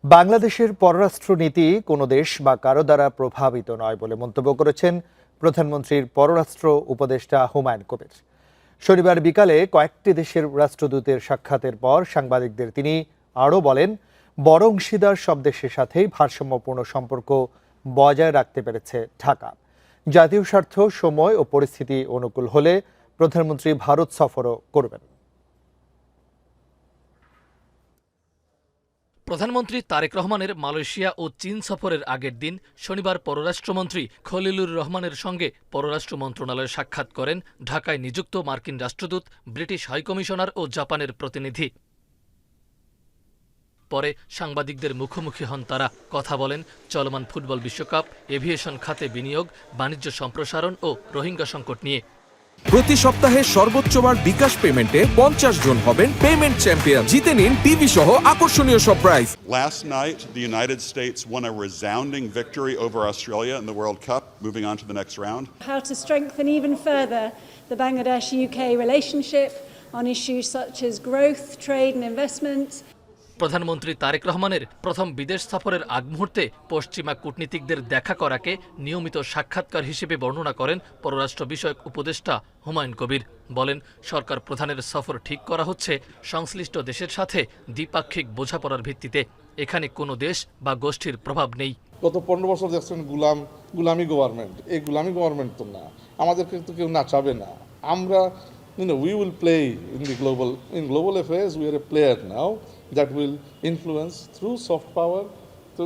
বাংলাদেশের পররাষ্ট্রনীতি কোনো দেশ বা কারো দ্বারা প্রভাবিত নয় বলে মন্তব্য করেছেন প্রধানমন্ত্রীর পররাষ্ট্র উপদেষ্টা হুমায়ুন কবির। শনিবার বিকালে কয়েকটি দেশের রাষ্ট্রদূতের সাক্ষাতের পর সাংবাদিকদের তিনি আরও বলেন, বড় অংশীদার সব দেশের সাথেই ভারসাম্যপূর্ণ সম্পর্ক বজায় রাখতে পেরেছে ঢাকা। জাতীয় স্বার্থ, সময় ও পরিস্থিতি অনুকূল হলে প্রধানমন্ত্রী ভারত সফরও করবেন। প্রধানমন্ত্রী তারেক রহমানের মালয়েশিয়া ও চীন সফরের আগের দিন শনিবার পররাষ্ট্রমন্ত্রী খলিলুর রহমানের সঙ্গে পররাষ্ট্র মন্ত্রণালয়ে সাক্ষাৎ করেন ঢাকায় নিযুক্ত মার্কিন রাষ্ট্রদূত, ব্রিটিশ হাইকমিশনার ও জাপানের প্রতিনিধি। পরে সাংবাদিকদের মুখোমুখি হন তারা। কথা বলেন চলমান ফুটবল বিশ্বকাপ, এভিয়েশন খাতে বিনিয়োগ, বাণিজ্য সম্প্রসারণ ও রোহিঙ্গা সংকট নিয়ে। প্রতি সপ্তাহে সর্বোচ্চবার বিকাশ পেমেন্টে 50 জন হবেন পেমেন্ট চ্যাম্পিয়ন। জিতে নিন টিভি সহ আকর্ষণীয় সব prize. Last night, the United States won a resounding victory over Australia in the World Cup, moving on to the next round. How to strengthen even further the Bangladesh-UK relationship on issues such as growth, trade and investment. প্রধানমন্ত্রী তারেক রহমানের প্রথম বিদেশ সফরের আগ মুহূর্তে পশ্চিমা কূটনীতিকদের দেখা করাকে নিয়মিত সাক্ষাৎকার হিসেবে বর্ণনা করেন পররাষ্ট্র বিষয়ক উপদেষ্টা হুমায়ুন কবির। বলেন, সরকার প্রধানের সফর ঠিক করা হচ্ছে সংশ্লিষ্ট দেশের সাথে দ্বিপাক্ষিক বোঝাপড়ার ভিত্তিতে। এখানে কোনো দেশ বা গোষ্ঠীর প্রভাব নেই। গত 15 বছর দেখছেন গুলামি গভর্নমেন্ট। এই গুলামি গভর্নমেন্ট তো না, আমাদেরকে তো কেউ নাচাবে না। আমরা we will play in global affairs. We are a player now that will influence through soft power. So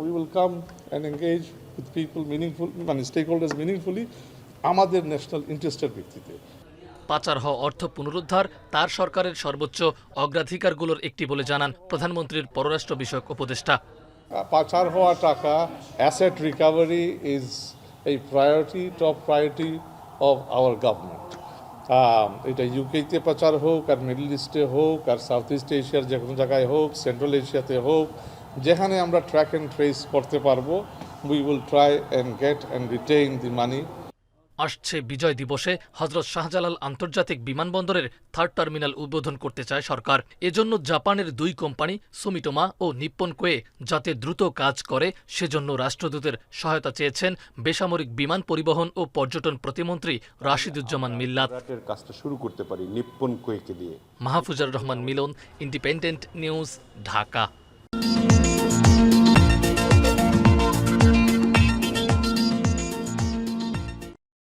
we will come and engage with people stakeholders meaningfully. আমাদের ন্যাশনাল ইন্টারেস্টের ভিত্তিতে পাচার হওয়া অর্থ পুনরুদ্ধার তার সরকারের সর্বোচ্চ অগ্রাধিকারগুলোর একটি বলে জানান প্রধানমন্ত্রীর পররাষ্ট্র বিষয়ক উপদেষ্টা। পাচার হওয়া টাকা asset recovery is top priority of our government. এটা ইউকেতে পাচার হোক, আর মিডল ইস্টে হোক, আর সাউথ ইস্ট এশিয়ার যে কোনো জায়গায় হোক, সেন্ট্রাল এশিয়াতে হোক, যেখানে আমরা ট্র্যাক অ্যান্ড ট্রেস করতে পারবো, we will try and get and retain the money. আসছে বিজয় দিবসে হজরত শাহজালাল আন্তর্জাতিক বিমানবন্দরের 3rd টার্মিনাল উদ্বোধন করতে চায় সরকার। এজন্য জাপানের 2 কোম্পানি সুমিটোমা ও নিপ্পন কোয়ে যাতে দ্রুত কাজ করে সেজন্য রাষ্ট্রদূতের সহায়তা চেয়েছেন বেসামরিক বিমান পরিবহন ও পর্যটন প্রতিমন্ত্রী রাশিদুজ্জামান মিল্লাত। কাজটা শুরু করতে পারি নিপ্পন কোয়েকে দিয়ে। মাহফুজার রহমান মিলন, ইন্ডিপেন্ডেন্ট নিউজ, ঢাকা।